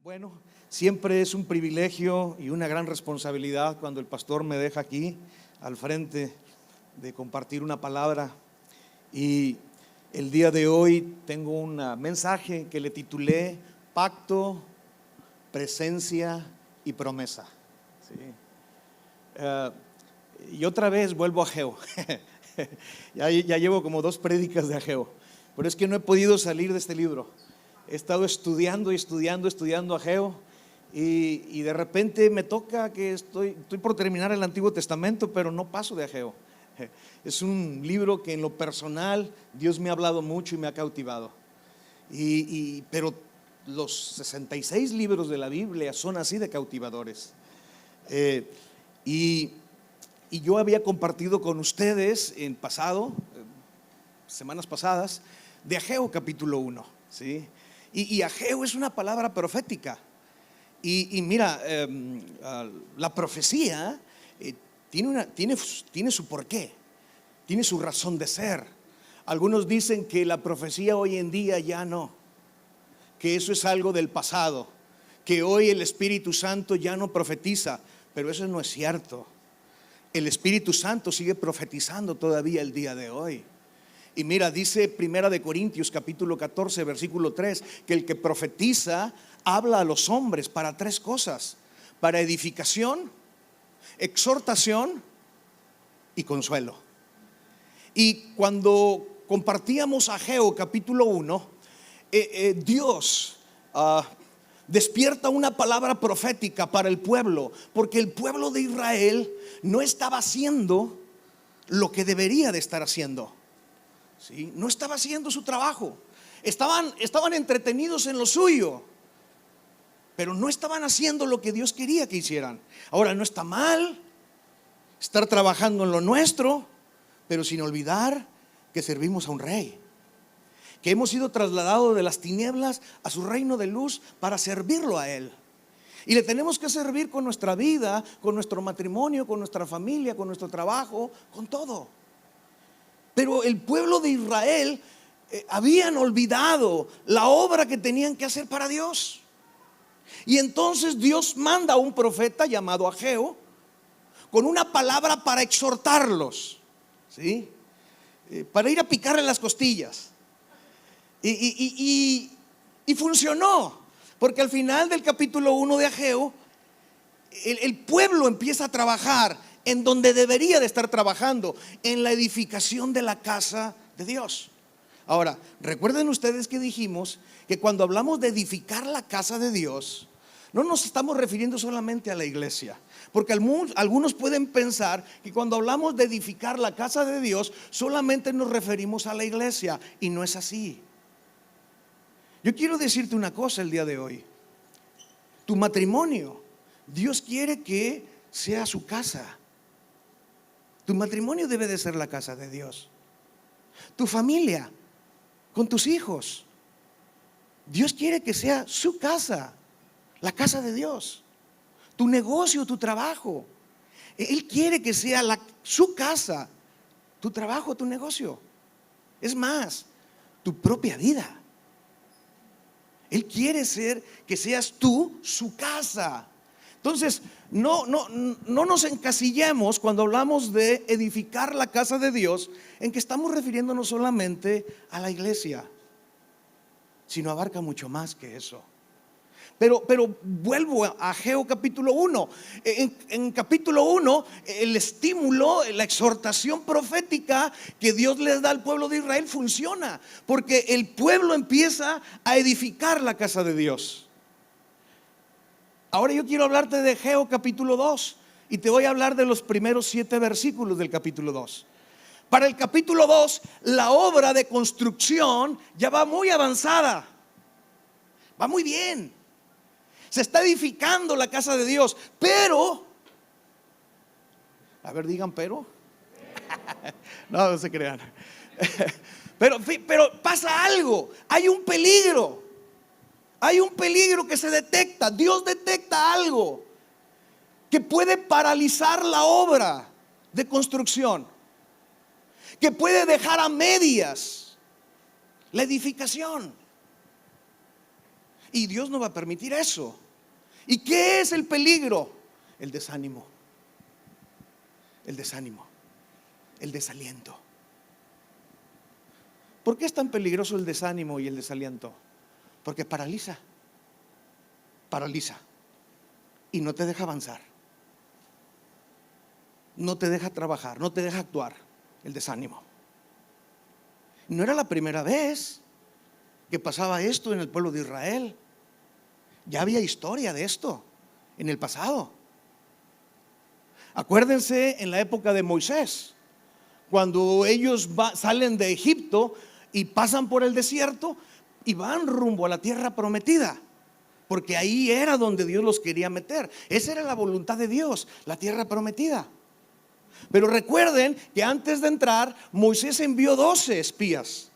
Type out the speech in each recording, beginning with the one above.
Bueno, siempre es un privilegio y una gran responsabilidad cuando el pastor me deja aquí al frente de compartir una palabra. Y el día de hoy tengo un mensaje que le titulé Pacto, Presencia y Promesa. ¿Sí? Y otra vez vuelvo a Ageo. ya llevo como 2 prédicas de Ageo, pero es que no he podido salir de este libro. He estado estudiando Ageo y de repente me toca que estoy por terminar el Antiguo Testamento, pero no paso de Ageo. Es un libro que en lo personal Dios me ha hablado mucho y me ha cautivado. Pero los 66 libros de la Biblia son así de cautivadores. Y yo había compartido con ustedes en pasado, semanas pasadas, de Ageo capítulo 1, ¿sí? Y Ageo es una palabra profética. Y mira, la profecía tiene su porqué, tiene su razón de ser. Algunos dicen que la profecía hoy en día ya no, que eso es algo del pasado, que hoy el Espíritu Santo ya no profetiza, pero eso no es cierto. El Espíritu Santo sigue profetizando todavía el día de hoy. Y mira, dice Primera de Corintios capítulo 14 versículo 3 que el que profetiza habla a los hombres para 3 cosas: para edificación, exhortación y consuelo. Y cuando compartíamos Ageo capítulo 1, Dios despierta una palabra profética para el pueblo, porque el pueblo de Israel no estaba haciendo lo que debería de estar haciendo. ¿Sí? No estaba haciendo su trabajo. Estaban entretenidos en lo suyo, pero no estaban haciendo lo que Dios quería que hicieran. Ahora, no está mal estar trabajando en lo nuestro, pero sin olvidar que servimos a un rey, que hemos sido trasladados de las tinieblas a su reino de luz para servirlo a Él. Y le tenemos que servir con nuestra vida, con nuestro matrimonio, con nuestra familia, con nuestro trabajo, con todo. Pero el pueblo de Israel habían olvidado la obra que tenían que hacer para Dios. Y entonces Dios manda a un profeta llamado Ageo con una palabra para exhortarlos, ¿sí? Para ir a picarle las costillas. Y funcionó, porque al final del capítulo 1 de Ageo el pueblo empieza a trabajar en donde debería de estar trabajando, en la edificación de la casa de Dios. Ahora, recuerden ustedes que dijimos que cuando hablamos de edificar la casa de Dios, no nos estamos refiriendo solamente a la iglesia, porque algunos pueden pensar que cuando hablamos de edificar la casa de Dios solamente nos referimos a la iglesia, y no es así. Yo quiero decirte una cosa el día de hoy: tu matrimonio, Dios quiere que sea su casa. Tu matrimonio debe de ser la casa de Dios. Tu familia, con tus hijos, Dios quiere que sea su casa, la casa de Dios. Tu negocio, tu trabajo, Él quiere que sea su casa, tu trabajo, tu negocio. Es más, tu propia vida. Él quiere que seas tú su casa. Entonces, no nos encasillemos cuando hablamos de edificar la casa de Dios en que estamos refiriéndonos solamente a la iglesia, sino abarca mucho más que eso. Pero vuelvo a Ageo capítulo 1. En capítulo 1, el estímulo, la exhortación profética que Dios les da al pueblo de Israel funciona, porque el pueblo empieza a edificar la casa de Dios. Ahora yo quiero hablarte de Ageo capítulo 2 y te voy a hablar de los primeros 7 versículos del capítulo 2. Para el capítulo 2, la obra de construcción ya va muy avanzada, va muy bien. Se está edificando la casa de Dios, pero, a ver, digan pero. No se crean. Pero pasa algo, hay un peligro. Hay un peligro que se detecta. Dios detecta algo que puede paralizar la obra de construcción, que puede dejar a medias la edificación. Y Dios no va a permitir eso. ¿Y qué es el peligro? El desánimo. El desánimo. El desaliento. ¿Por qué es tan peligroso el desánimo y el desaliento? Porque paraliza. Paraliza. Y no te deja avanzar. No te deja trabajar, no te deja actuar. El desánimo. No era la primera vez que pasaba esto en el pueblo de Israel. Ya había historia de esto en el pasado. Acuérdense en la época de Moisés, cuando ellos salen de Egipto y pasan por el desierto y van rumbo a la tierra prometida, porque ahí era donde Dios los quería meter. Esa era la voluntad de Dios, la tierra prometida. Pero recuerden que antes de entrar, Moisés envió 12 espías.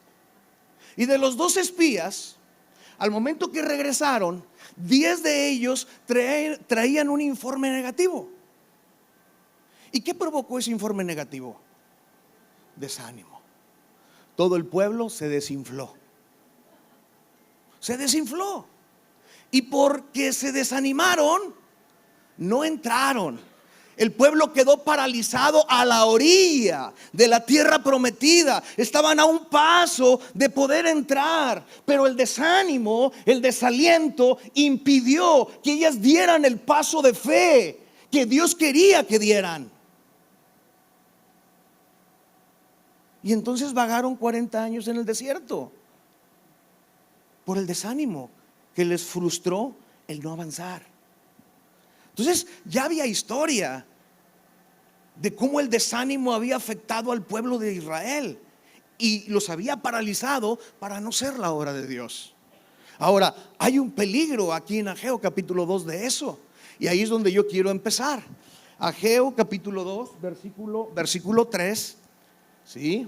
Y de los 12 espías, al momento que regresaron, 10 de ellos traían un informe negativo. ¿Y qué provocó ese informe negativo? Desánimo. Todo el pueblo se desinfló. Se desinfló. Y porque se desanimaron, no entraron. El pueblo quedó paralizado a la orilla de la tierra prometida. Estaban a un paso de poder entrar, pero el desánimo, el desaliento impidió que ellas dieran el paso de fe que Dios quería que dieran. Y entonces vagaron 40 años en el desierto por el desánimo que les frustró el no avanzar. Entonces ya había historia de cómo el desánimo había afectado al pueblo de Israel y los había paralizado para no ser la obra de Dios. Ahora, hay un peligro aquí en Ageo capítulo 2 de eso, y ahí es donde yo quiero empezar. Ageo capítulo 2 versículo 3. ¿Sí?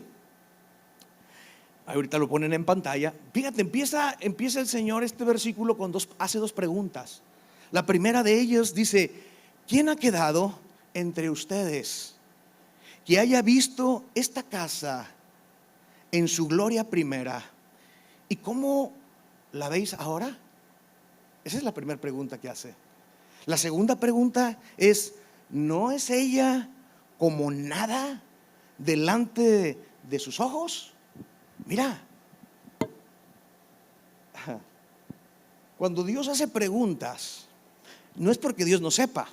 Ahorita lo ponen en pantalla. Fíjate, empieza el Señor este versículo hace dos preguntas. La primera de ellas dice: ¿quién ha quedado entre ustedes que haya visto esta casa en su gloria primera? ¿Y cómo la veis ahora? Esa es la primera pregunta que hace. La segunda pregunta es: ¿no es ella como nada delante de sus ojos? Mira, cuando Dios hace preguntas, no es porque Dios no sepa.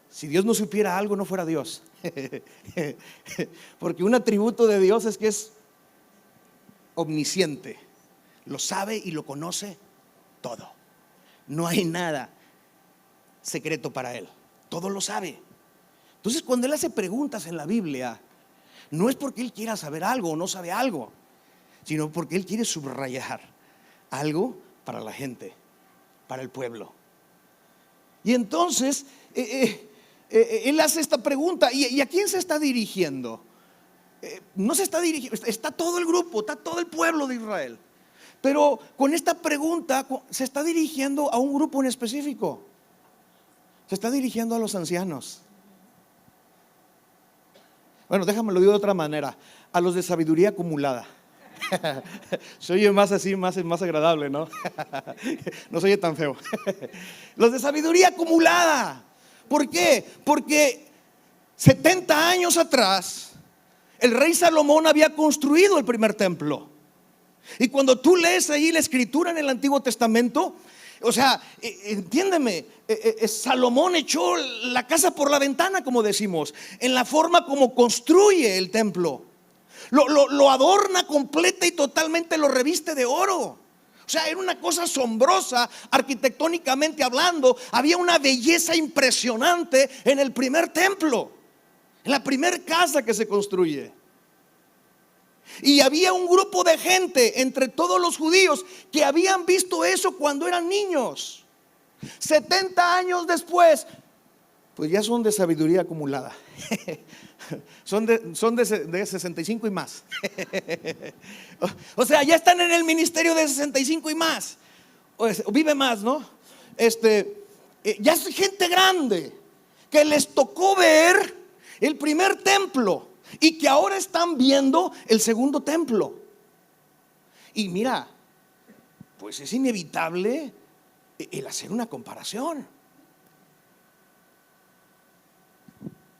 Si Dios no supiera algo, no fuera Dios. Porque un atributo de Dios es que es omnisciente. Lo sabe y lo conoce todo. No hay nada secreto para Él. Todo lo sabe. Entonces, cuando Él hace preguntas en la Biblia, no es porque Él quiera saber algo o no sabe algo, sino porque Él quiere subrayar algo para la gente, para el pueblo. Y entonces Él hace esta pregunta. ¿Y a quién se está dirigiendo? No se está dirigiendo, está todo el grupo, está todo el pueblo de Israel. Pero con esta pregunta se está dirigiendo a un grupo en específico. Se está dirigiendo a los ancianos. Bueno, déjame lo digo de otra manera: a los de sabiduría acumulada. Se oye más así, más agradable, ¿no? No se oye tan feo. Los de sabiduría acumulada. ¿Por qué? Porque 70 años atrás el rey Salomón había construido el primer templo. Y cuando tú lees ahí la escritura en el Antiguo Testamento, o sea, entiéndeme, Salomón echó la casa por la ventana, como decimos, en la forma como construye el templo. Lo adorna completa y totalmente, lo reviste de oro. O sea, era una cosa asombrosa arquitectónicamente hablando. Había una belleza impresionante en el primer templo, en la primera casa que se construye. Y había un grupo de gente entre todos los judíos que habían visto eso cuando eran niños. 70 años después, pues ya son de sabiduría acumulada. Son de 65 y más. O sea, ya están en el ministerio de 65 y más. O vive más, ¿no? Ya es gente grande que les tocó ver el primer templo y que ahora están viendo el segundo templo. Y mira, pues es inevitable el hacer una comparación.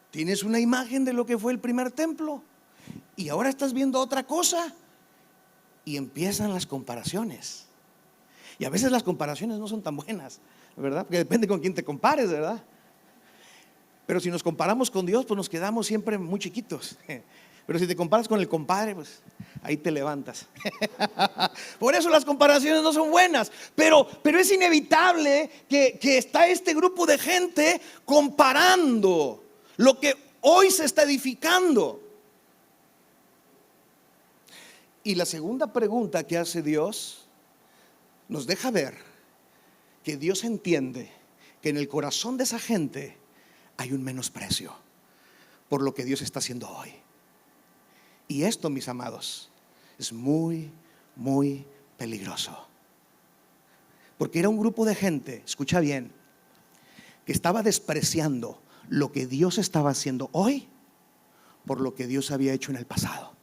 Tienes una imagen de lo que fue el primer templo y ahora estás viendo otra cosa y empiezan las comparaciones. Y a veces las comparaciones no son tan buenas, ¿verdad? Porque depende con quién te compares, ¿verdad? Pero si nos comparamos con Dios, pues nos quedamos siempre muy chiquitos. Pero si te comparas con el compadre, pues ahí te levantas. Por eso las comparaciones no son buenas. Pero es inevitable que está este grupo de gente comparando lo que hoy se está edificando. Y la segunda pregunta que hace Dios nos deja ver que Dios entiende que en el corazón de esa gente hay un menosprecio por lo que Dios está haciendo hoy. Y esto, mis amados, es muy, muy peligroso. Porque era un grupo de gente, escucha bien, que estaba despreciando lo que Dios estaba haciendo hoy por lo que Dios había hecho en el pasado.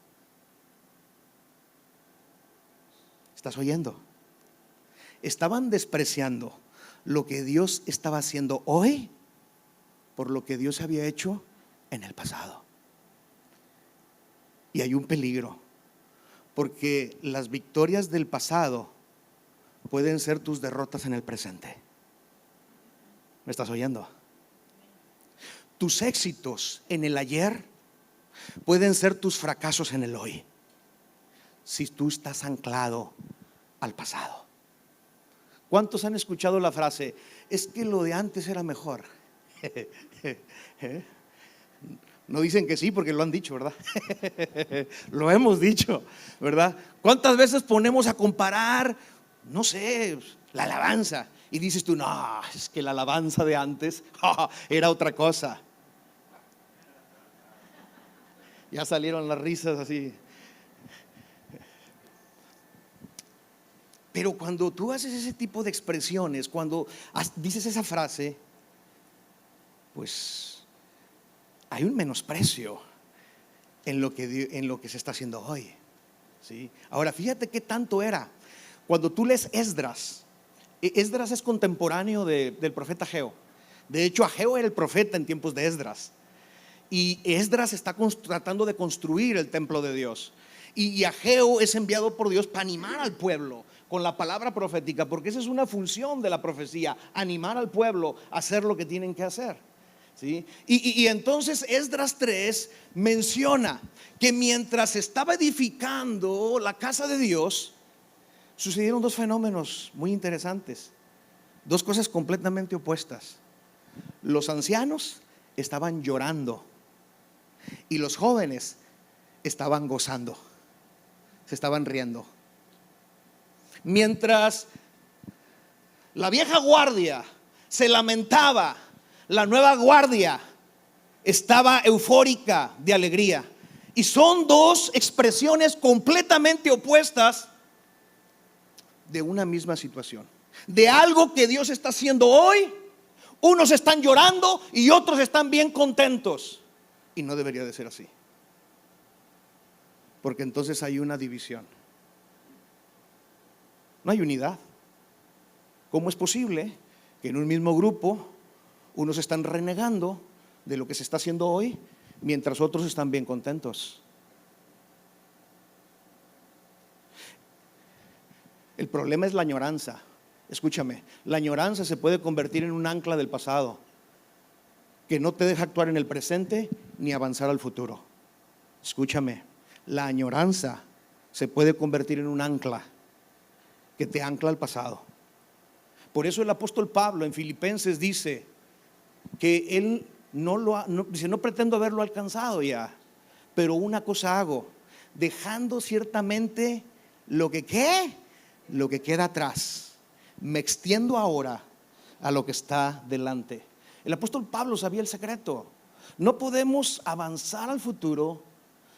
¿Estás oyendo? Estaban despreciando lo que Dios estaba haciendo hoy por lo que Dios había hecho en el pasado. Y hay un peligro, porque las victorias del pasado pueden ser tus derrotas en el presente. ¿Me estás oyendo? Tus éxitos en el ayer pueden ser tus fracasos en el hoy, si tú estás anclado al pasado. ¿Cuántos han escuchado la frase: es que lo de antes era mejor? No dicen que sí porque lo han dicho, ¿verdad? Lo hemos dicho, ¿verdad? ¿Cuántas veces ponemos a comparar, no sé, la alabanza? Y dices tú: no, es que la alabanza de antes era otra cosa. Ya salieron las risas así. Pero cuando tú haces ese tipo de expresiones, cuando dices esa frase, pues hay un menosprecio en lo que se está haciendo hoy, ¿sí? Ahora, fíjate qué tanto era. Cuando tú lees Esdras, Esdras es contemporáneo del profeta Ageo. De hecho, Ageo era el profeta en tiempos de Esdras. Y Esdras está tratando de construir el templo de Dios. Y Ageo es enviado por Dios para animar al pueblo con la palabra profética, porque esa es una función de la profecía: animar al pueblo a hacer lo que tienen que hacer, ¿sí? Y entonces Esdras 3 menciona que mientras estaba edificando la casa de Dios, sucedieron dos fenómenos muy interesantes, dos cosas completamente opuestas. Los ancianos estaban llorando y los jóvenes estaban gozando, se estaban riendo. Mientras la vieja guardia se lamentaba, la nueva guardia estaba eufórica de alegría. Y son dos expresiones completamente opuestas de una misma situación, de algo que Dios está haciendo hoy. Unos están llorando y otros están bien contentos. Y no debería de ser así, porque entonces hay una división. No hay unidad. ¿Cómo es posible que en un mismo grupo unos están renegando de lo que se está haciendo hoy, mientras otros están bien contentos? El problema es la añoranza. Escúchame, la añoranza se puede convertir en un ancla del pasado que no te deja actuar en el presente ni avanzar al futuro. Escúchame, la añoranza se puede convertir en un ancla que te ancla al pasado. Por eso el apóstol Pablo en Filipenses dice que él dice: no pretendo haberlo alcanzado ya, pero una cosa hago, dejando ciertamente lo que queda atrás, me extiendo ahora a lo que está delante. El apóstol Pablo sabía el secreto. No podemos avanzar al futuro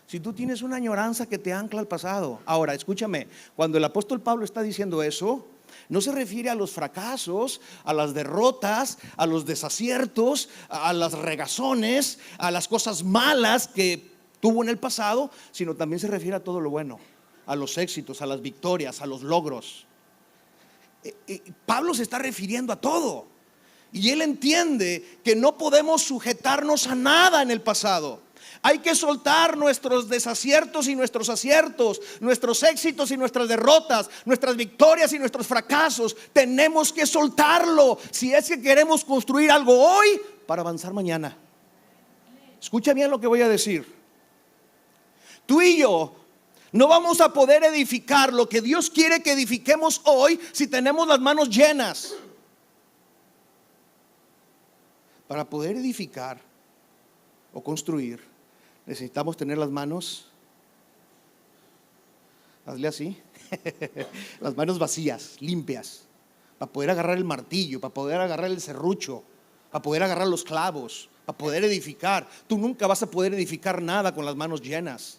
si tú tienes una añoranza que te ancla al pasado. Ahora, escúchame, cuando el apóstol Pablo está diciendo eso, no se refiere a los fracasos, a las derrotas, a los desaciertos, a las regazones, a las cosas malas que tuvo en el pasado, sino también se refiere a todo lo bueno, a los éxitos, a las victorias, a los logros. Pablo se está refiriendo a todo. Y él entiende que no podemos sujetarnos a nada en el pasado. Hay que soltar nuestros desaciertos y nuestros aciertos, nuestros éxitos y nuestras derrotas, nuestras victorias y nuestros fracasos. Tenemos que soltarlo si es que queremos construir algo hoy para avanzar mañana. Escucha bien lo que voy a decir. Tú y yo no vamos a poder edificar lo que Dios quiere que edifiquemos hoy si tenemos las manos llenas. Para poder edificar o construir, necesitamos tener las manos, hazle así, las manos vacías, limpias, para poder agarrar el martillo, para poder agarrar el serrucho, para poder agarrar los clavos, para poder edificar. Tú nunca vas a poder edificar nada con las manos llenas.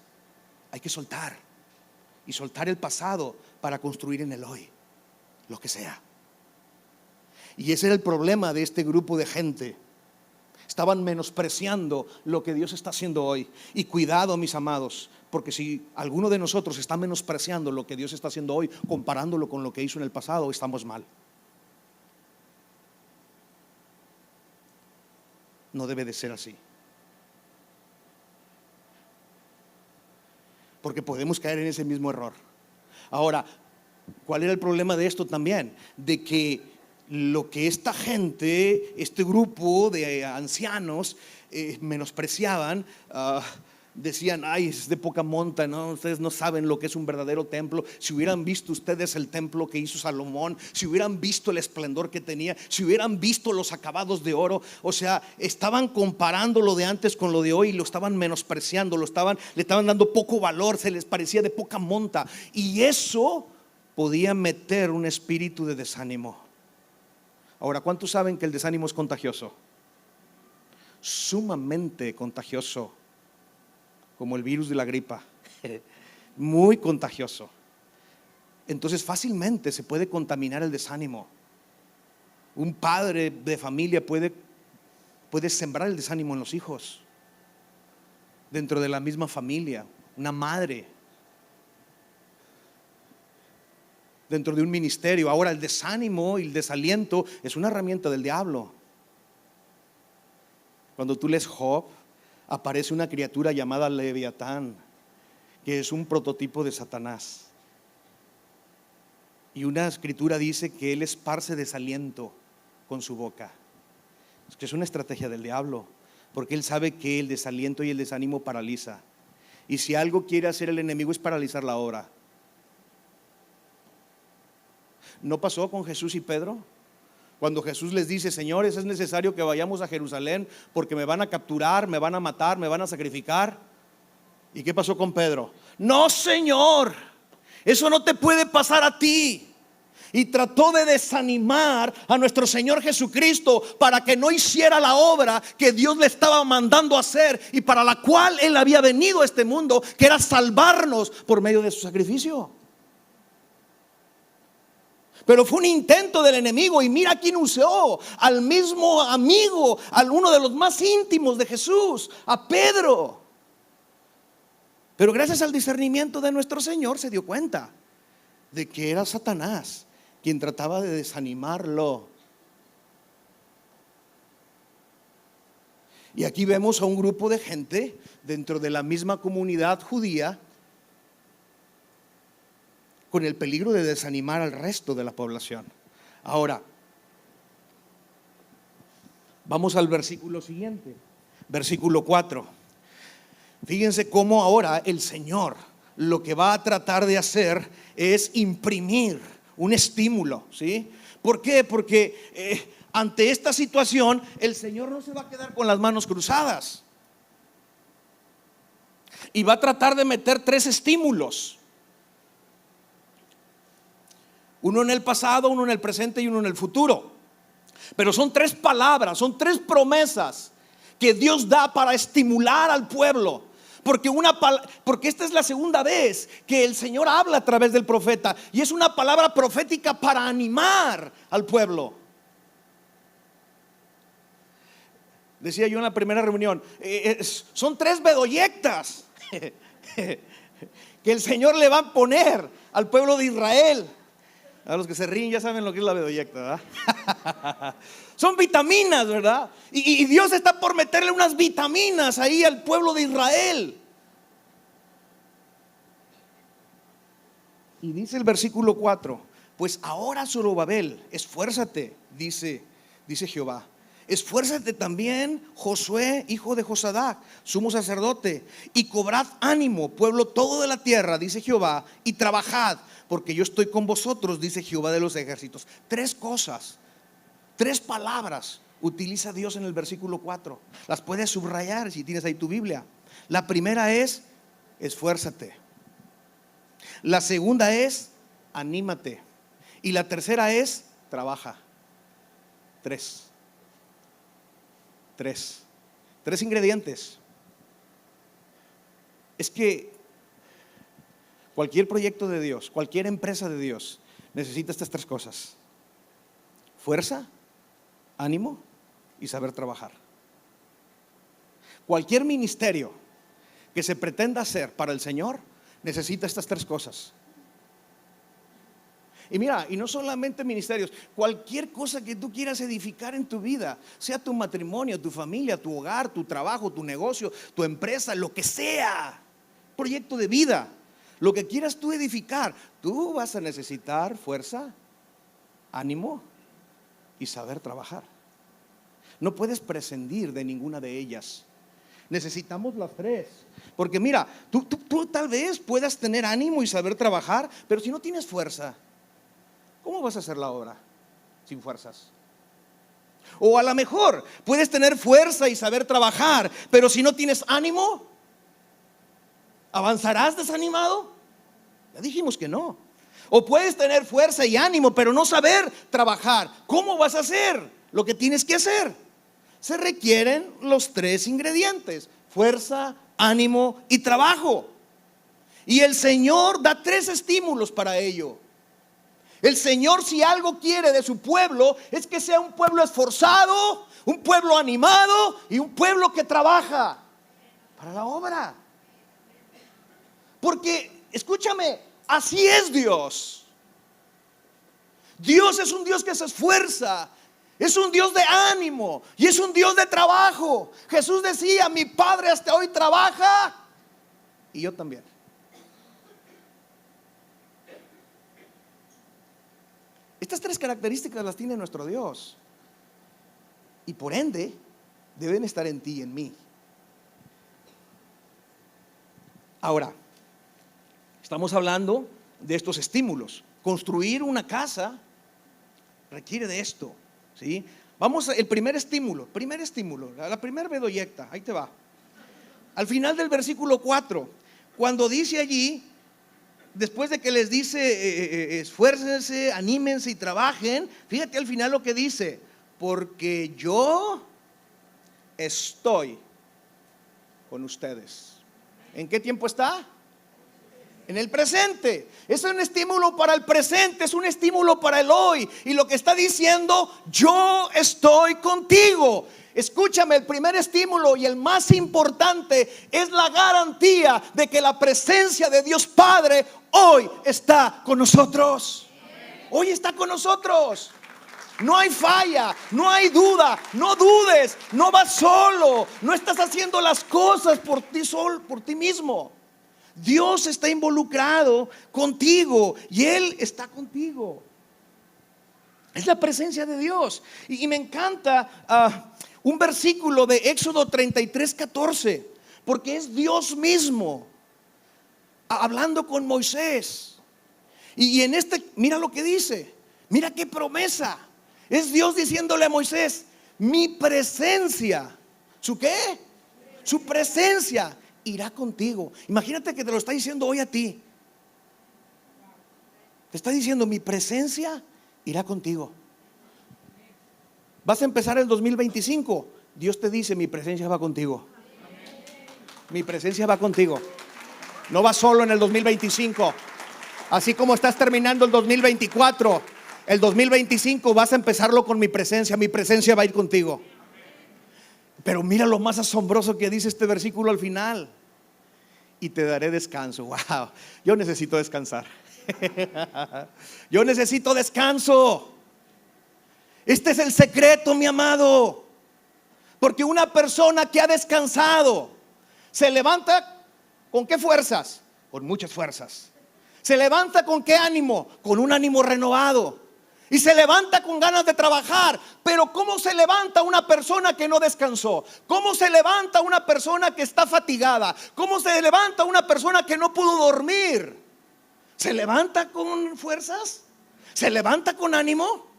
Hay que soltar y soltar el pasado para construir en el hoy, lo que sea. Y ese era el problema de este grupo de gente. Estaban menospreciando lo que Dios está haciendo hoy. Y cuidado, mis amados, porque si alguno de nosotros está menospreciando lo que Dios está haciendo hoy, comparándolo con lo que hizo en el pasado, estamos mal. No debe de ser así. Porque podemos caer en ese mismo error. Ahora, ¿cuál era el problema de esto también? De que lo que esta gente, este grupo de ancianos menospreciaban, decían: ay, es de poca monta, ¿no? Ustedes no saben lo que es un verdadero templo. Si hubieran visto ustedes el templo que hizo Salomón, si hubieran visto el esplendor que tenía, si hubieran visto los acabados de oro. O sea, estaban comparando lo de antes con lo de hoy y lo estaban menospreciando, le estaban dando poco valor, se les parecía de poca monta. Y eso podía meter un espíritu de desánimo. Ahora, ¿cuántos saben que el desánimo es contagioso? Sumamente contagioso, como el virus de la gripa. Muy contagioso. Entonces fácilmente se puede contaminar el desánimo. Un padre de familia puede sembrar el desánimo en los hijos, dentro de la misma familia. Una madre, dentro de un ministerio. Ahora, el desánimo y el desaliento es una herramienta del diablo. Cuando tú lees Job, aparece una criatura llamada Leviatán, que es un prototipo de Satanás. Y una escritura dice que él esparce desaliento con su boca. Es que es una estrategia del diablo, porque él sabe que el desaliento y el desánimo paraliza. Y si algo quiere hacer el enemigo es paralizar la obra. ¿No pasó con Jesús y Pedro? Cuando Jesús les dice: señores, es necesario que vayamos a Jerusalén porque me van a capturar, me van a matar, me van a sacrificar. ¿Y qué pasó con Pedro? No, Señor, eso no te puede pasar a ti. Y trató de desanimar a nuestro Señor Jesucristo para que no hiciera la obra que Dios le estaba mandando a hacer y para la cual Él había venido a este mundo, que era salvarnos por medio de su sacrificio. Pero fue un intento del enemigo. Y mira quién usó: al mismo amigo, a uno de los más íntimos de Jesús, a Pedro. Pero gracias al discernimiento de nuestro Señor se dio cuenta de que era Satanás quien trataba de desanimarlo. Y aquí vemos a un grupo de gente dentro de la misma comunidad judía con el peligro de desanimar al resto de la población. Ahora, vamos al versículo siguiente, versículo 4. Fíjense cómo ahora el Señor lo que va a tratar de hacer es imprimir un estímulo, ¿sí? ¿Por qué? Porque ante esta situación el Señor no se va a quedar con las manos cruzadas y va a tratar de meter 3 estímulos. Uno en el pasado, uno en el presente y uno en el futuro. Pero son 3 palabras, son 3 promesas que Dios da para estimular al pueblo. Porque esta es la segunda vez que el Señor habla a través del profeta. Y es una palabra profética para animar al pueblo. Decía yo en la primera reunión, son 3 bedoyectas que el Señor le va a poner al pueblo de Israel A los que se ríen ya saben lo que es la bedoyecta, ¿verdad? Son vitaminas, ¿verdad? Y Dios está por meterle unas vitaminas ahí al pueblo de Israel. Y dice el versículo 4: pues ahora, Zorobabel, esfuérzate, dice Jehová. Esfuérzate también, Josué, hijo de Josadac, sumo sacerdote, y cobrad ánimo, pueblo todo de la tierra, dice Jehová, y trabajad, porque yo estoy con vosotros, dice Jehová de los ejércitos. Tres cosas, tres palabras utiliza Dios en el versículo 4. Las puedes subrayar si tienes ahí tu Biblia. La primera es esfuérzate. La segunda es anímate. Y la tercera es trabaja. Tres ingredientes. Es que cualquier proyecto de Dios, cualquier empresa de Dios necesita estas tres cosas: fuerza, ánimo y saber trabajar. Cualquier ministerio que se pretenda hacer para el Señor necesita estas tres cosas. Y mira, y no solamente ministerios, cualquier cosa que tú quieras edificar en tu vida, sea tu matrimonio, tu familia, tu hogar, tu trabajo, tu negocio, tu empresa, lo que sea, proyecto de vida, lo que quieras tú edificar, tú vas a necesitar fuerza, ánimo y saber trabajar. No puedes prescindir de ninguna de ellas. Necesitamos las tres. Porque mira, tú tal vez puedas tener ánimo y saber trabajar, pero si no tienes fuerza, ¿cómo vas a hacer la obra sin fuerzas? O a lo mejor puedes tener fuerza y saber trabajar, pero si no tienes ánimo, ¿avanzarás desanimado? Ya dijimos que no. O puedes tener fuerza y ánimo, pero no saber trabajar. ¿Cómo vas a hacer lo que tienes que hacer? Se requieren los tres ingredientes: fuerza, ánimo y trabajo. Y el Señor da tres estímulos para ello. El Señor, si algo quiere de su pueblo, es que sea un pueblo esforzado, un pueblo animado y un pueblo que trabaja para la obra. Porque, escúchame, así es Dios. Dios es un Dios que se esfuerza, es un Dios de ánimo y es un Dios de trabajo. Jesús decía: mi Padre hasta hoy trabaja y yo también. Estas tres características las tiene nuestro Dios y por ende deben estar en ti y en mí. Ahora, estamos hablando de estos estímulos. Construir una casa requiere de esto, ¿sí? Vamos al primer estímulo, la primera bedoyecta, ahí te va. Al final del versículo 4, cuando dice allí, después de que les dice esfuércense, anímense y trabajen, fíjate al final lo que dice: porque yo estoy con ustedes. ¿En qué tiempo está? En el presente. Es un estímulo para el presente, es un estímulo para el hoy. Y lo que está diciendo: yo estoy contigo. Escúchame, el primer estímulo y el más importante es la garantía de que la presencia de Dios Padre hoy está con nosotros. Hoy está con nosotros. No hay falla, no hay duda, no dudes, no vas solo, no estás haciendo las cosas por ti solo, por ti mismo. Dios está involucrado contigo y Él está contigo. Es la presencia de Dios. Y me encanta un versículo de Éxodo 33:14, porque es Dios mismo hablando con Moisés. Y en mira lo que dice, mira qué promesa. Es Dios diciéndole a Moisés: mi presencia, ¿su qué? Su presencia irá contigo. Imagínate que te lo está diciendo hoy a ti. Te está diciendo: mi presencia irá contigo. Vas a empezar el 2025. Dios te dice: mi presencia va contigo. Mi presencia va contigo. No vas solo en el 2025. Así como estás terminando el 2024, el 2025 vas a empezarlo con mi presencia. Mi presencia va a ir contigo. Pero mira lo más asombroso que dice este versículo al final: y te daré descanso. Wow, yo necesito descansar. Yo necesito descanso. Este es el secreto, mi amado. Porque una persona que ha descansado se levanta ¿con qué fuerzas? Con muchas fuerzas. Se levanta ¿con qué ánimo? Con un ánimo renovado. Y se levanta con ganas de trabajar. Pero ¿cómo se levanta una persona que no descansó? ¿Cómo se levanta una persona que está fatigada? ¿Cómo se levanta una persona que no pudo dormir? ¿Se levanta con fuerzas? ¿Se levanta con ánimo?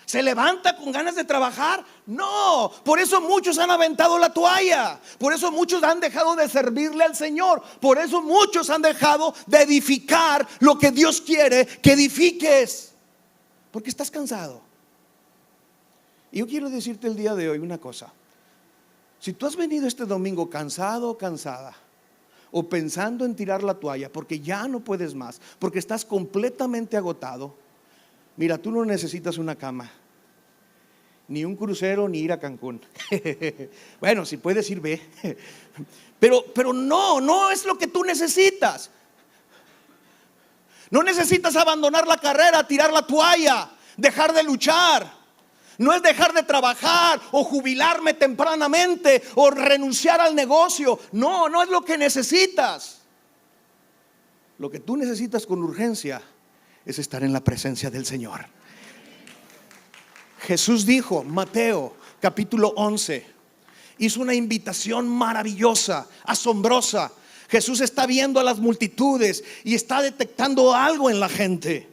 ¿Se levanta con ganas de trabajar? No, por eso muchos han aventado la toalla. Por eso muchos han dejado de servirle al Señor. Por eso muchos han dejado de edificar lo que Dios quiere que edifiques. Porque estás cansado. Y yo quiero decirte el día de hoy una cosa. Si tú has venido este domingo cansado o cansada, o pensando en tirar la toalla porque ya no puedes más, porque estás completamente agotado, mira, tú no necesitas una cama, ni un crucero, ni ir a Cancún. Bueno, si puedes ir, ve. Pero no es lo que tú necesitas. No necesitas abandonar la carrera, tirar la toalla, dejar de luchar. No es dejar de trabajar o jubilarme tempranamente o renunciar al negocio. No es lo que necesitas. Lo que tú necesitas con urgencia es estar en la presencia del Señor. Jesús dijo, Mateo capítulo 11, hizo una invitación maravillosa, asombrosa. Jesús está viendo a las multitudes y está detectando algo en la gente.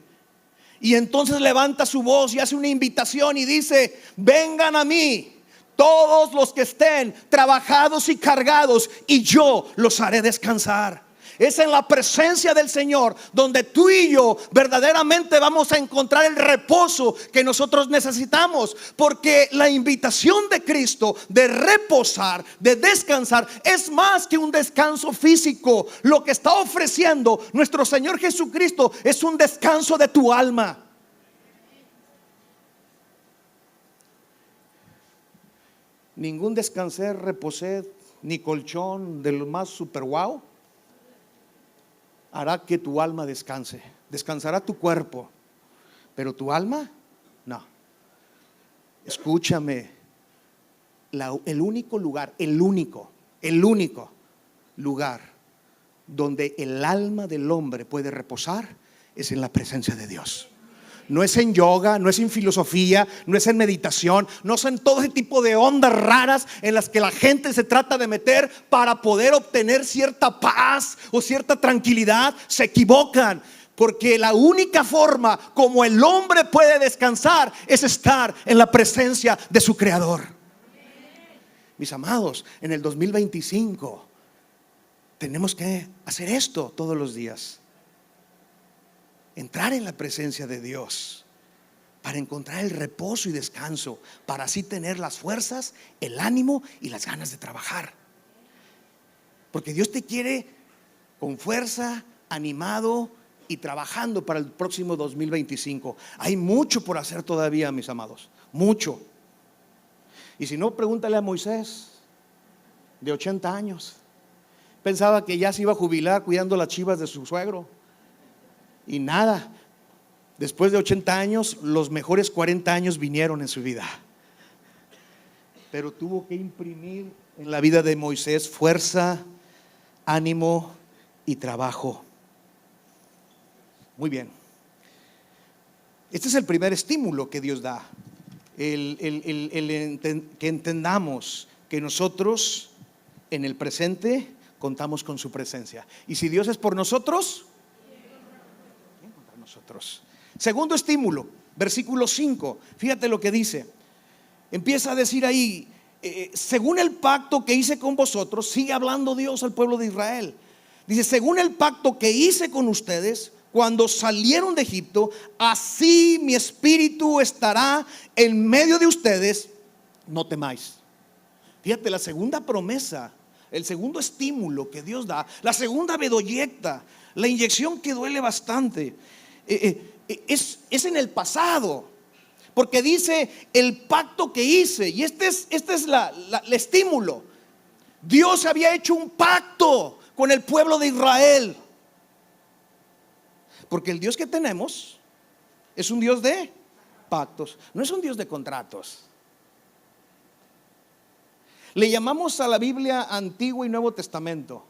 Y entonces levanta su voz y hace una invitación y dice: vengan a mí todos los que estén trabajados y cargados, y yo los haré descansar. Es en la presencia del Señor donde tú y yo verdaderamente vamos a encontrar el reposo que nosotros necesitamos. Porque la invitación de Cristo de reposar, de descansar, es más que un descanso físico. Lo que está ofreciendo nuestro Señor Jesucristo es un descanso de tu alma. Ningún descanser, reposer, ni colchón del más super wow hará que tu alma descanse. Descansará tu cuerpo, pero tu alma, no. Escúchame, el único lugar lugar donde el alma del hombre puede reposar es en la presencia de Dios. No es en yoga, no es en filosofía, no es en meditación, no es en todo ese tipo de ondas raras en las que la gente se trata de meter para poder obtener cierta paz o cierta tranquilidad. Se equivocan, porque la única forma como el hombre puede descansar es estar en la presencia de su Creador. Mis amados, en el 2025 tenemos que hacer esto todos los días. Entrar en la presencia de Dios para encontrar el reposo y descanso, para así tener las fuerzas, el ánimo y las ganas de trabajar. Porque Dios te quiere con fuerza, animado y trabajando para el próximo 2025. Hay mucho por hacer todavía, mis amados, mucho. Y si no, pregúntale a Moisés, de 80 años. Pensaba que ya se iba a jubilar cuidando las chivas de su suegro. Y nada, después de 80 años, los mejores 40 años vinieron en su vida. Pero tuvo que imprimir en la vida de Moisés fuerza, ánimo y trabajo. Muy bien. Este es el primer estímulo que Dios da. Que entendamos que nosotros en el presente contamos con su presencia. Y si Dios es por nosotros, nosotros. Segundo estímulo, versículo 5. Fíjate lo que dice. Empieza a decir ahí, según el pacto que hice con vosotros. Sigue hablando Dios al pueblo de Israel. Dice: según el pacto que hice con ustedes cuando salieron de Egipto, así mi espíritu estará en medio de ustedes, no temáis. Fíjate, la segunda promesa, el segundo estímulo que Dios da, la segunda bedoyecta, la inyección que duele bastante, es en el pasado, porque dice el pacto que hice. Y este es el estímulo. Dios había hecho un pacto con el pueblo de Israel Porque el Dios que tenemos es un Dios de pactos, no es un Dios de contratos. Le llamamos a la Biblia Antiguo y Nuevo Testamento,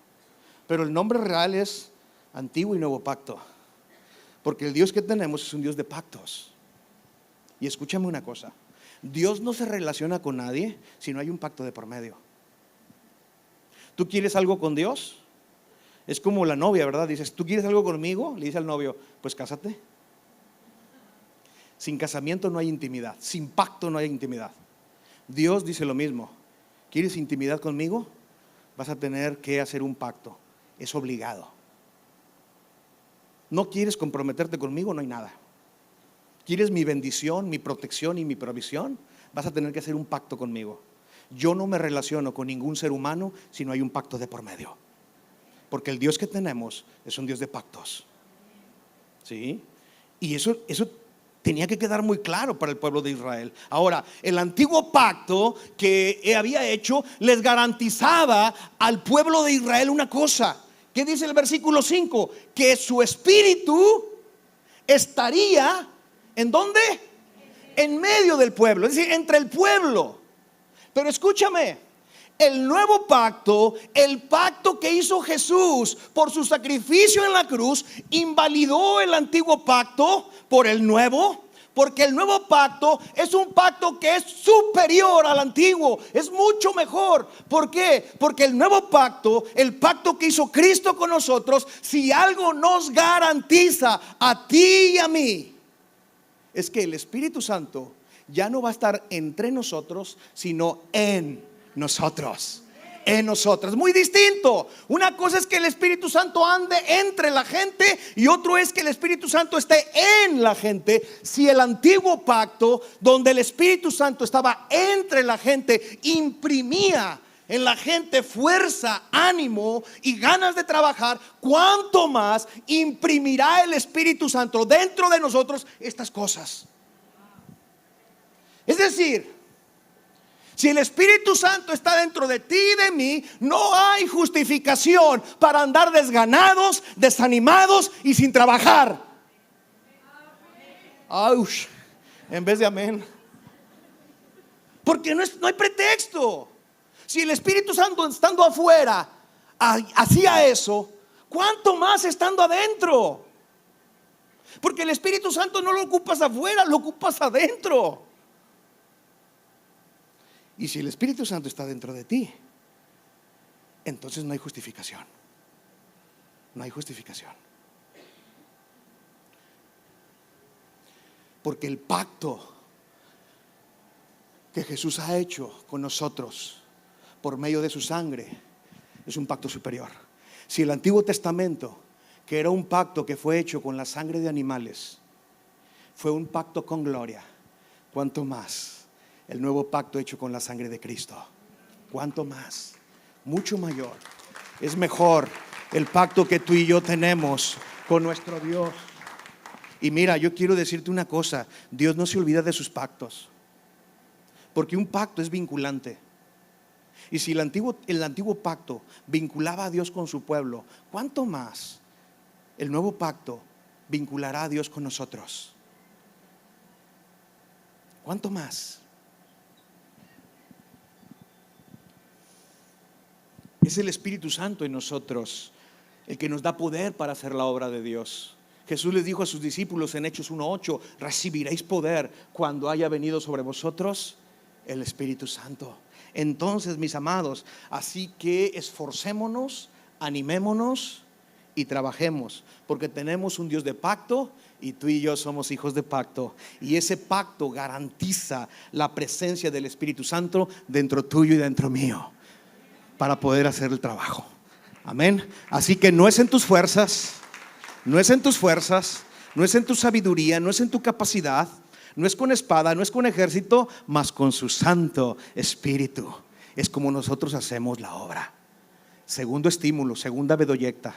pero el nombre real es Antiguo y Nuevo Pacto. Porque el Dios que tenemos es un Dios de pactos. Y escúchame una cosa, Dios no se relaciona con nadie si no hay un pacto de por medio. ¿Tú quieres algo con Dios? Es como la novia, ¿verdad? Dices, ¿tú quieres algo conmigo? Le dice al novio, pues cásate. Sin casamiento no hay intimidad, sin pacto no hay intimidad. Dios dice lo mismo. ¿Quieres intimidad conmigo? Vas a tener que hacer un pacto. Es obligado. ¿No quieres comprometerte conmigo? No hay nada. ¿Quieres mi bendición, mi protección y mi provisión? Vas a tener que hacer un pacto conmigo. Yo no me relaciono con ningún ser humano si no hay un pacto de por medio. Porque el Dios que tenemos es un Dios de pactos. ¿Sí? Y eso tenía que quedar muy claro para el pueblo de Israel. Ahora, el antiguo pacto que había hecho les garantizaba al pueblo de Israel una cosa. ¿Qué dice el versículo 5? Que su espíritu estaría, ¿en dónde? En medio del pueblo, es decir, entre el pueblo. Pero escúchame, el nuevo pacto, el pacto que hizo Jesús por su sacrificio en la cruz, invalidó el antiguo pacto por el nuevo. Porque el nuevo pacto es un pacto que es superior al antiguo, es mucho mejor. ¿Por qué? Porque el nuevo pacto, el pacto que hizo Cristo con nosotros, si algo nos garantiza a ti y a mí, es que el Espíritu Santo ya no va a estar entre nosotros, sino en nosotros. En nosotros, muy distinto. Una cosa es que el Espíritu Santo ande entre la gente y otro es que el Espíritu Santo esté en la gente. Si el antiguo pacto, donde el Espíritu Santo estaba entre la gente, imprimía en la gente fuerza, ánimo y ganas de trabajar, ¿cuánto más imprimirá el Espíritu Santo dentro de nosotros estas cosas? Es decir, si el Espíritu Santo está dentro de ti y de mí, no hay justificación para andar desganados, desanimados y sin trabajar. ¡Auch! En vez de amén. Porque no hay pretexto. Si el Espíritu Santo estando afuera hacía eso, ¿cuánto más estando adentro? Porque el Espíritu Santo no lo ocupas afuera, lo ocupas adentro. Y si el Espíritu Santo está dentro de ti, entonces no hay justificación. No hay justificación. Porque el pacto que Jesús ha hecho con nosotros por medio de su sangre es un pacto superior. Si el Antiguo Testamento, que era un pacto que fue hecho con la sangre de animales, fue un pacto con gloria, ¿cuánto más el nuevo pacto hecho con la sangre de Cristo? ¿Cuánto más? Mucho mayor. Es mejor el pacto que tú y yo tenemos con nuestro Dios. Y mira, yo quiero decirte una cosa: Dios no se olvida de sus pactos, porque un pacto es vinculante. Y si el antiguo pacto vinculaba a Dios con su pueblo, ¿cuánto más el nuevo pacto vinculará a Dios con nosotros? ¿Cuánto más? Es el Espíritu Santo en nosotros el que nos da poder para hacer la obra de Dios. Jesús les dijo a sus discípulos en Hechos 1:8: recibiréis poder cuando haya venido sobre vosotros el Espíritu Santo. Entonces, mis amados, así que esforcémonos, animémonos y trabajemos, porque tenemos un Dios de pacto y tú y yo somos hijos de pacto. Y ese pacto garantiza la presencia del Espíritu Santo dentro tuyo y dentro mío, para poder hacer el trabajo. Amén. Así que no es en tus fuerzas, no es en tus fuerzas, no es en tu sabiduría, no es en tu capacidad, no es con espada, no es con ejército, mas con su Santo Espíritu. Es como nosotros hacemos la obra. Segundo estímulo, segunda bedoyecta,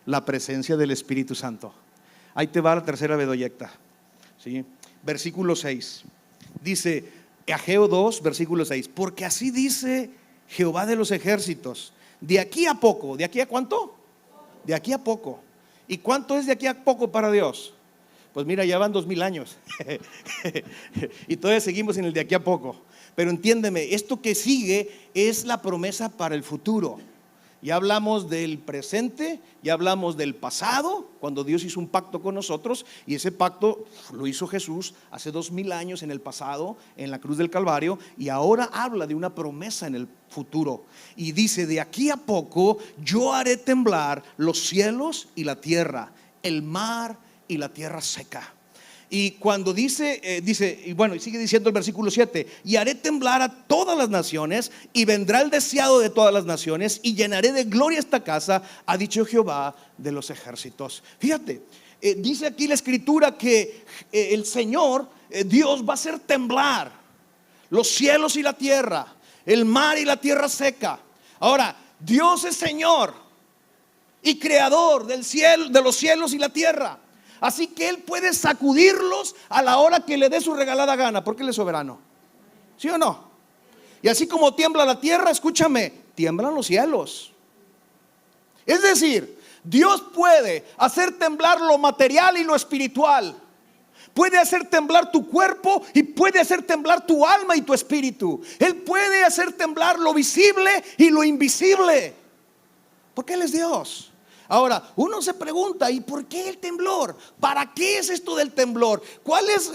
la presencia del Espíritu Santo. Ahí te va la tercera bedoyecta, ¿sí? Versículo 6. Dice Ageo 2, versículo 6: porque así dice Jehová de los ejércitos: de aquí a poco. ¿De aquí a cuánto? De aquí a poco. ¿Y cuánto es de aquí a poco para Dios? Pues mira, ya van 2000 años y todavía seguimos en el de aquí a poco. Pero entiéndeme, esto que sigue es la promesa para el futuro. Ya hablamos del presente, ya hablamos del pasado, cuando Dios hizo un pacto con nosotros, y ese pacto lo hizo Jesús hace 2000 años en el pasado, en la cruz del Calvario, y ahora habla de una promesa en el futuro. Y dice, de aquí a poco yo haré temblar los cielos y la tierra, el mar y la tierra seca. Y cuando dice, y bueno, y sigue diciendo el versículo 7, y haré temblar a todas las naciones, y vendrá el deseado de todas las naciones, y llenaré de gloria esta casa, ha dicho Jehová de los ejércitos. Fíjate, dice aquí la escritura que el Señor, Dios va a hacer temblar los cielos y la tierra, el mar y la tierra seca. Ahora, Dios es Señor y creador del cielo, de los cielos y la tierra. Así que Él puede sacudirlos a la hora que le dé su regalada gana, porque Él es soberano. ¿Sí o no? Y así como tiembla la tierra, escúchame, tiemblan los cielos. Es decir, Dios puede hacer temblar lo material y lo espiritual. Puede hacer temblar tu cuerpo y puede hacer temblar tu alma y tu espíritu. Él puede hacer temblar lo visible y lo invisible, porque Él es Dios. Ahora, uno se pregunta, ¿y por qué el temblor? ¿Para qué es esto del temblor? ¿Cuál es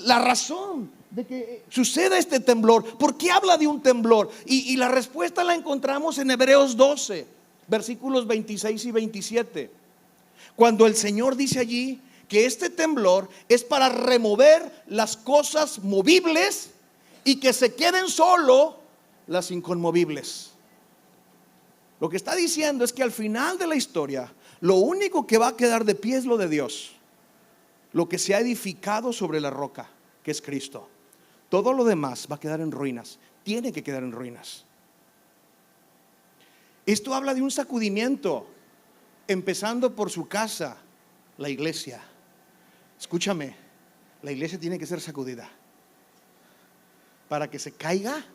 la razón de que suceda este temblor? ¿Por qué habla de un temblor? Y la respuesta la encontramos en Hebreos 12, versículos 26 y 27. Cuando el Señor dice allí que este temblor es para remover las cosas movibles y que se queden solo las inconmovibles. Lo que está diciendo es que al final de la historia, lo único que va a quedar de pie es lo de Dios, lo que se ha edificado sobre la roca, que es Cristo. Todo lo demás va a quedar en ruinas, tiene que quedar en ruinas. Esto habla de un sacudimiento, empezando por su casa, la iglesia. Escúchame, la iglesia tiene que ser sacudida para que se caiga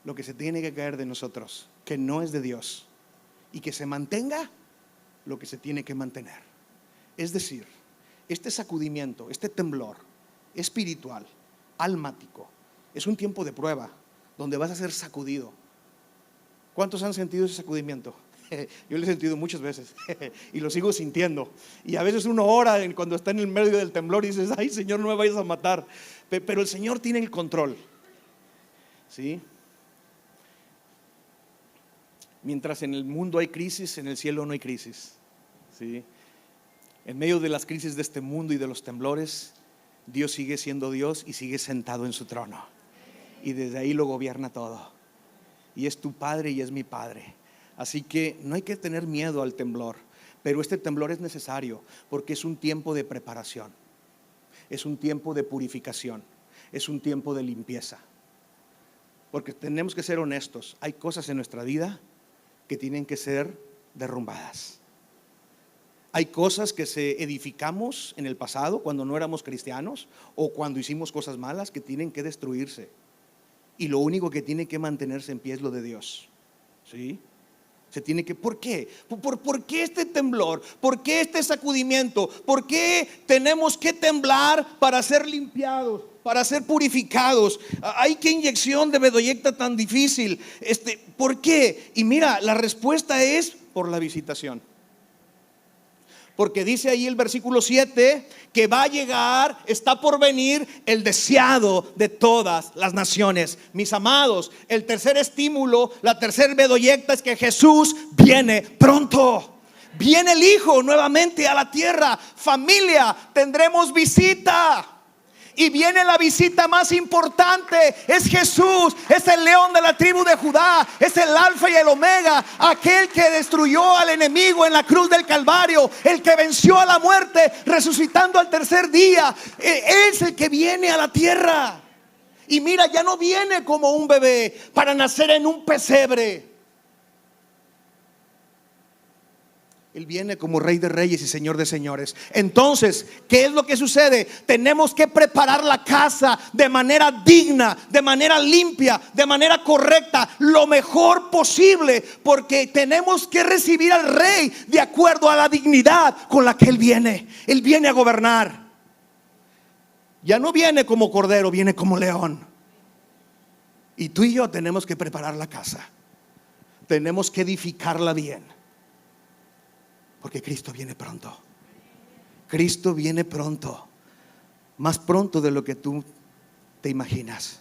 lo que se tiene que caer de nosotros, que no es de Dios, y que se mantenga lo que se tiene que mantener. Es decir, este sacudimiento, este temblor espiritual, almático, es un tiempo de prueba donde vas a ser sacudido. ¿Cuántos han sentido ese sacudimiento? Yo lo he sentido muchas veces y lo sigo sintiendo. Y a veces uno ora cuando está en el medio del temblor y dices, ay Señor, no me vayas a matar. Pero el Señor tiene el control, ¿sí? Mientras en el mundo hay crisis, en el cielo no hay crisis, ¿sí? En medio de las crisis de este mundo y de los temblores, Dios sigue siendo Dios y sigue sentado en su trono. Y desde ahí lo gobierna todo. Y es tu Padre y es mi Padre. Así que no hay que tener miedo al temblor. Pero este temblor es necesario porque es un tiempo de preparación. Es un tiempo de purificación. Es un tiempo de limpieza. Porque tenemos que ser honestos. Hay cosas en nuestra vida que tienen que ser derrumbadas. Hay cosas que se edificamos en el pasado cuando no éramos cristianos o cuando hicimos cosas malas que tienen que destruirse. Y lo único que tiene que mantenerse en pie es lo de Dios, ¿sí? Se tiene que, ¿por qué? ¿Por qué este temblor? ¿Por qué este sacudimiento? ¿Por qué tenemos que temblar para ser limpiados, para ser purificados? Ay, qué inyección de bedoyecta tan difícil. ¿Por qué? Y mira, la respuesta es por la visitación. Porque dice ahí el versículo 7 que va a llegar, está por venir el deseado de todas las naciones. Mis amados, el tercer estímulo, la tercer bedoyecta es que Jesús viene pronto. Viene el Hijo nuevamente a la tierra. Familia, tendremos visita. Y viene la visita más importante. Es Jesús, es el león de la tribu de Judá, es el alfa y el omega, aquel que destruyó al enemigo en la cruz del Calvario, el que venció a la muerte resucitando al tercer día. Es el que viene a la tierra. Y mira, ya no viene como un bebé para nacer en un pesebre. Él viene como Rey de Reyes y Señor de Señores. Entonces, ¿qué es lo que sucede? Tenemos que preparar la casa de manera digna, de manera limpia, de manera correcta, lo mejor posible, porque tenemos que recibir al Rey de acuerdo a la dignidad con la que Él viene. Él viene a gobernar. Ya no viene como cordero, viene como león. Y tú y yo tenemos que preparar la casa. Tenemos que edificarla bien. Porque Cristo viene pronto. Cristo viene pronto. Más pronto de lo que tú te imaginas.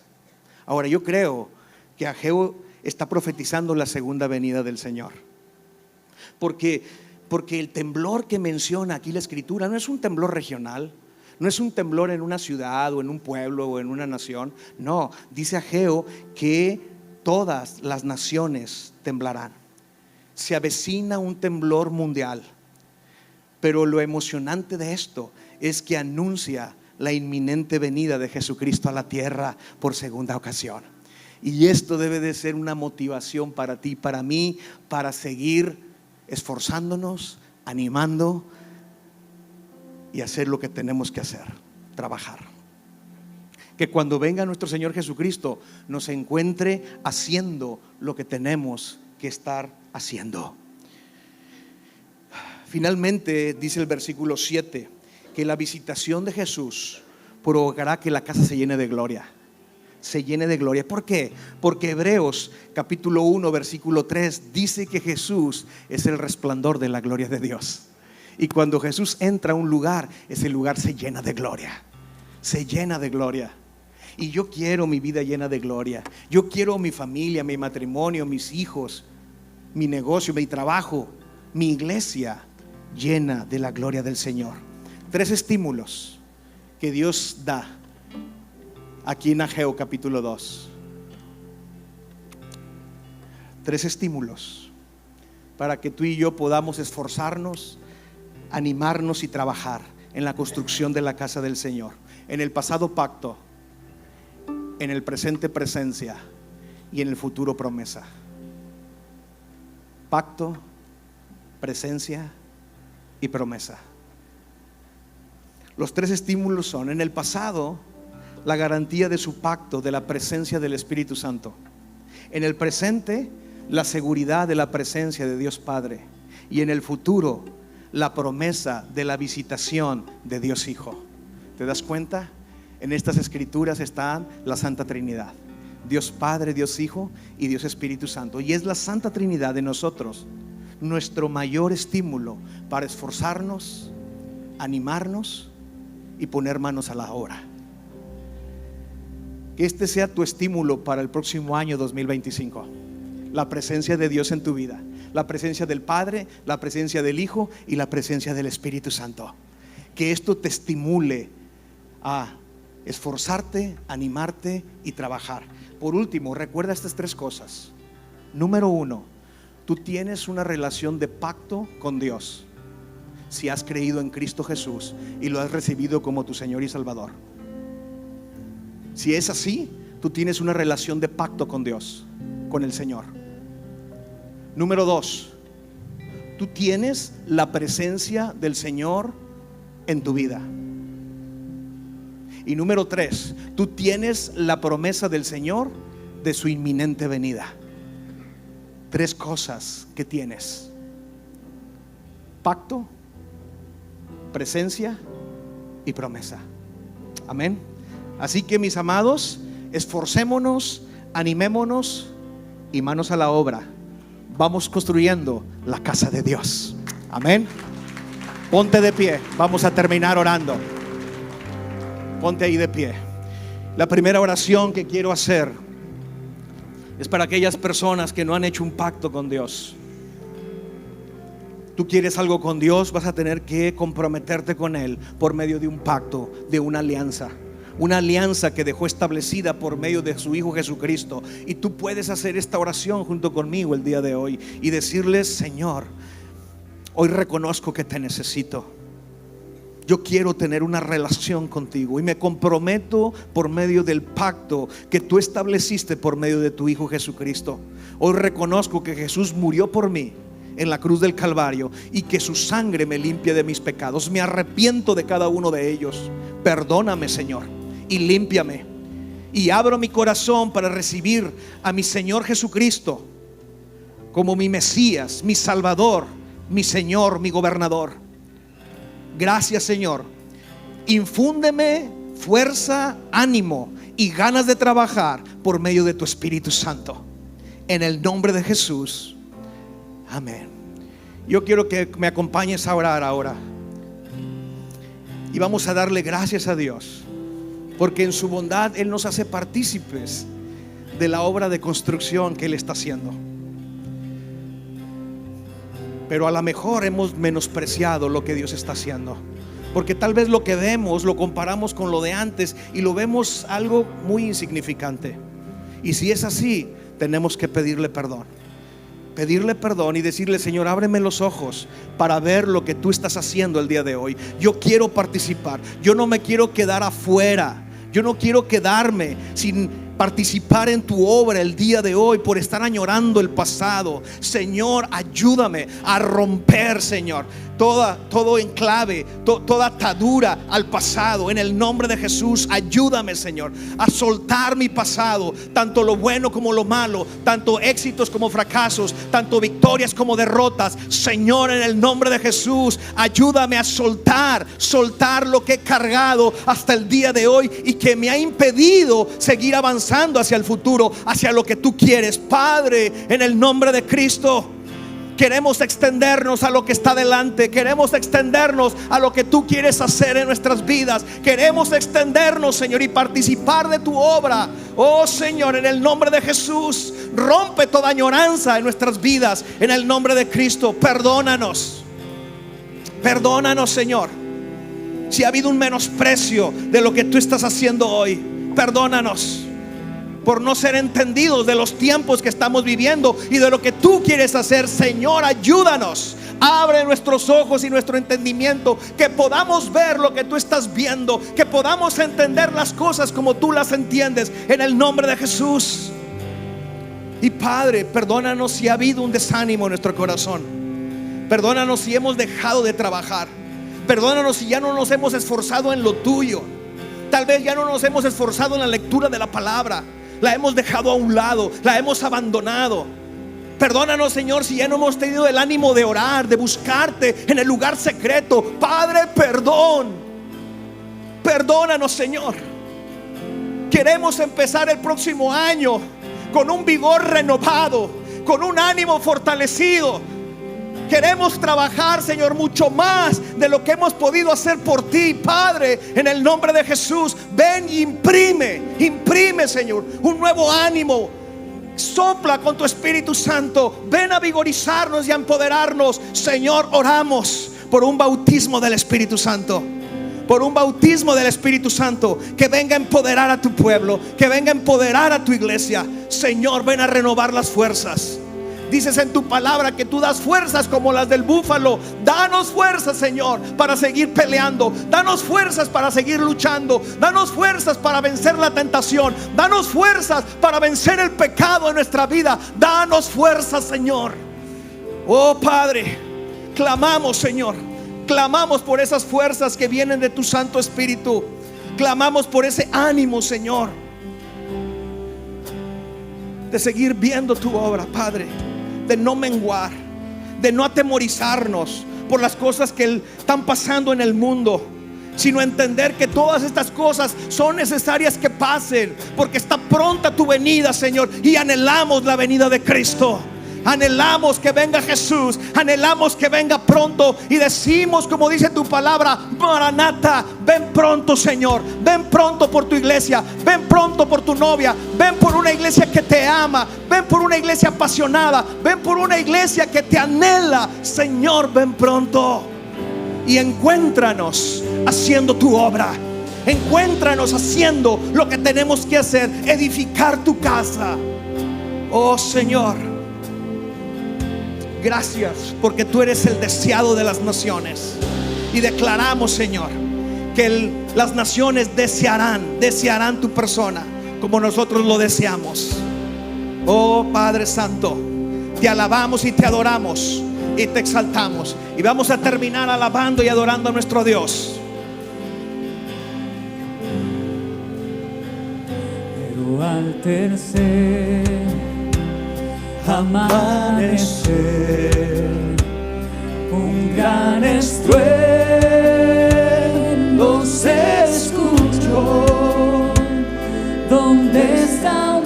Ahora, yo creo que Ageo está profetizando la segunda venida del Señor. Porque el temblor que menciona aquí la Escritura no es un temblor regional. No es un temblor en una ciudad o en un pueblo o en una nación. No, dice Ageo que todas las naciones temblarán. Se avecina un temblor mundial. Pero lo emocionante de esto es que anuncia la inminente venida de Jesucristo a la tierra por segunda ocasión. Y esto debe de ser una motivación para ti, para mí, para seguir esforzándonos, animando y hacer lo que tenemos que hacer, trabajar. Que cuando venga nuestro Señor Jesucristo nos encuentre haciendo lo que tenemos que estar haciendo. Finalmente dice el versículo 7 que la visitación de Jesús provocará que la casa se llene de gloria. Se llene de gloria. ¿Por qué? Porque Hebreos capítulo 1 versículo 3 dice que Jesús es el resplandor de la gloria de Dios. Y cuando Jesús entra a un lugar, ese lugar se llena de gloria. Se llena de gloria. Y yo quiero mi vida llena de gloria. Yo quiero mi familia, mi matrimonio, mis hijos, mi negocio, mi trabajo, mi iglesia llena de la gloria del Señor. 3 estímulos que Dios da aquí en Ageo capítulo 2. 3 estímulos para que tú y yo podamos esforzarnos, animarnos y trabajar en la construcción de la casa del Señor. En el pasado pacto, en el presente presencia y en el futuro promesa. Pacto, presencia y promesa. Los 3 estímulos son: en el pasado, la garantía de su pacto, de la presencia del Espíritu Santo. En el presente, la seguridad de la presencia de Dios Padre. Y en el futuro, la promesa de la visitación de Dios Hijo. ¿Te das cuenta? En estas escrituras está la Santa Trinidad: Dios Padre, Dios Hijo y Dios Espíritu Santo. Y es la Santa Trinidad de nosotros nuestro mayor estímulo para esforzarnos, animarnos y poner manos a la obra. Que este sea tu estímulo para el próximo año 2025. La presencia de Dios en tu vida, la presencia del Padre, la presencia del Hijo y la presencia del Espíritu Santo. Que esto te estimule a esforzarte, animarte y trabajar. Por último, recuerda estas 3 cosas. Número 1, tú tienes una relación de pacto con Dios si has creído en Cristo Jesús y lo has recibido como tu Señor y Salvador. Si es así, tú tienes una relación de pacto con Dios, con el Señor. Número 2, tú tienes la presencia del Señor en tu vida. Y número 3, tú tienes la promesa del Señor de su inminente venida. 3 cosas que tienes: pacto, presencia y promesa. Amén. Así que, mis amados, esforcémonos, animémonos y manos a la obra. Vamos construyendo la casa de Dios. Amén. Ponte de pie, vamos a terminar orando. Ponte ahí de pie. La primera oración que quiero hacer es para aquellas personas que no han hecho un pacto con Dios. Tú quieres algo con Dios, vas a tener que comprometerte con Él por medio de un pacto, de una alianza. Una alianza que dejó establecida por medio de su Hijo Jesucristo. Y tú puedes hacer esta oración junto conmigo el día de hoy y decirles: Señor, hoy reconozco que te necesito. Yo quiero tener una relación contigo y me comprometo por medio del pacto que tú estableciste por medio de tu Hijo Jesucristo. Hoy reconozco que Jesús murió por mí en la cruz del Calvario y que su sangre me limpie de mis pecados. Me arrepiento de cada uno de ellos. Perdóname, Señor, y límpiame. Y abro mi corazón para recibir a mi Señor Jesucristo como mi Mesías, mi Salvador, mi Señor, mi gobernador. Gracias, Señor. Infúndeme fuerza, ánimo y ganas de trabajar por medio de tu Espíritu Santo. En el nombre de Jesús. Amén. Yo quiero que me acompañes a orar ahora. Y vamos a darle gracias a Dios, porque en su bondad Él nos hace partícipes de la obra de construcción que Él está haciendo. Pero a lo mejor hemos menospreciado lo que Dios está haciendo, porque tal vez lo que vemos lo comparamos con lo de antes y lo vemos algo muy insignificante. Y si es así, tenemos que pedirle perdón. Pedirle perdón y decirle: Señor, ábreme los ojos para ver lo que tú estás haciendo el día de hoy. Yo quiero participar. Yo no me quiero quedar afuera. Yo no quiero quedarme sin participar en tu obra el día de hoy por estar añorando el pasado. Señor, ayúdame a romper, Señor, todo enclave, toda atadura al pasado. En el nombre de Jesús, ayúdame, Señor, a soltar mi pasado, tanto lo bueno como lo malo, tanto éxitos como fracasos, tanto victorias como derrotas. Señor, en el nombre de Jesús, ayúdame a soltar lo que he cargado hasta el día de hoy y que me ha impedido seguir avanzando hacia el futuro, hacia lo que tú quieres. Padre, en el nombre de Cristo, queremos extendernos a lo que está delante. Queremos extendernos a lo que tú quieres hacer en nuestras vidas. Queremos extendernos, Señor, y participar de tu obra. Oh Señor, en el nombre de Jesús, rompe toda añoranza en nuestras vidas. En el nombre de Cristo, perdónanos. Perdónanos, Señor, si ha habido un menosprecio de lo que tú estás haciendo hoy. Perdónanos por no ser entendidos de los tiempos que estamos viviendo y de lo que tú quieres hacer. Señor, ayúdanos. Abre nuestros ojos y nuestro entendimiento, que podamos ver lo que tú estás viendo, que podamos entender las cosas como tú las entiendes, en el nombre de Jesús. Y Padre, perdónanos si ha habido un desánimo en nuestro corazón. Perdónanos si hemos dejado de trabajar. Perdónanos si ya no nos hemos esforzado en lo tuyo. Tal vez ya no nos hemos esforzado en la lectura de la palabra. La hemos dejado a un lado, la hemos abandonado. Perdónanos, Señor, si ya no hemos tenido el ánimo de orar, de buscarte en el lugar secreto. Padre, perdón. Perdónanos, Señor. Queremos empezar el próximo año con un vigor renovado, con un ánimo fortalecido. Queremos trabajar, Señor, mucho más de lo que hemos podido hacer por ti. Padre, en el nombre de Jesús, ven y imprime, Señor, un nuevo ánimo. Sopla con tu Espíritu Santo. Ven a vigorizarnos y a empoderarnos. Señor, oramos por un bautismo del Espíritu Santo. Por un bautismo del Espíritu Santo que venga a empoderar a tu pueblo, que venga a empoderar a tu iglesia. Señor, ven a renovar las fuerzas. Dices en tu palabra que tú das fuerzas como las del búfalo. Danos fuerzas, Señor, para seguir peleando. Danos fuerzas para seguir luchando. Danos fuerzas para vencer la tentación. Danos fuerzas para vencer el pecado en nuestra vida. Danos fuerzas, Señor. Oh Padre, clamamos, Señor. Clamamos por esas fuerzas que vienen de tu Santo Espíritu. Clamamos por ese ánimo, Señor, de seguir viendo tu obra, Padre. De no menguar, de no atemorizarnos por las cosas que están pasando en el mundo, sino entender que todas estas cosas son necesarias que pasen, porque está pronta tu venida, Señor, y anhelamos la venida de Cristo. Anhelamos que venga Jesús, anhelamos que venga pronto, y decimos, como dice tu palabra, Maranata, ven pronto, Señor. Ven pronto por tu iglesia, ven pronto por tu novia, ven por una iglesia que te ama, ven por una iglesia apasionada, ven por una iglesia que te anhela. Señor, ven pronto y encuéntranos haciendo tu obra. Encuéntranos haciendo lo que tenemos que hacer, edificar tu casa. Oh Señor, gracias porque tú eres el deseado de las naciones. Y declaramos, Señor, que las naciones desearán tu persona como nosotros lo deseamos. Oh Padre Santo, te alabamos y te adoramos. y te exaltamos. Y vamos a terminar alabando y adorando a nuestro Dios. Pero al tercer amanecer, un gran estruendo se escuchó. ¿Dónde está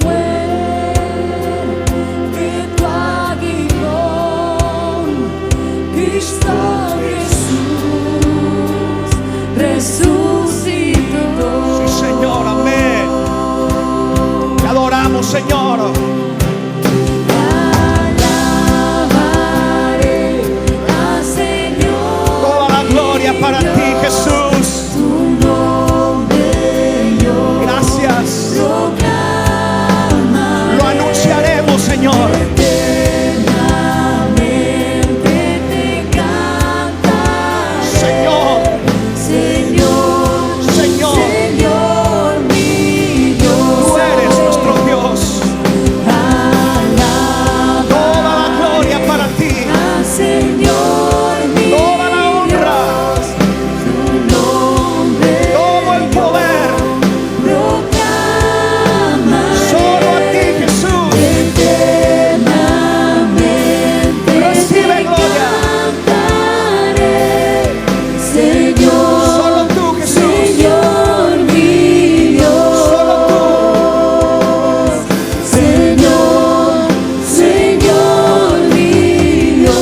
que tu aguijón? Cristo Jesús resucitó. Sí, Señor, amén. Te adoramos, Señor. Para ti, Jesús. Tu nombre yo gracias. Proclamaré. Lo anunciaremos, Señor. Eternamente te cantaré. Señor, Señor, Señor, Señor mi Dios. tú eres nuestro Dios. Alabaré Toda la gloria para ti. al Señor mi Toda la honra. Todo el poder. Solo a ti, Jesús. Recibe gloria. Solo tú, Jesús. Señor mi Dios. Solo tú. Señor, Señor mi Dios.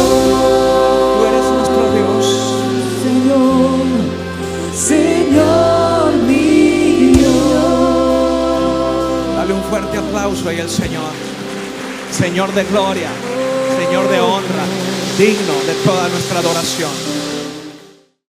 Tú eres nuestro Dios. Señor, Señor mi Dios. Dale un fuerte aplauso ahí al Señor. Señor de gloria, Señor de honra, digno de toda nuestra adoración.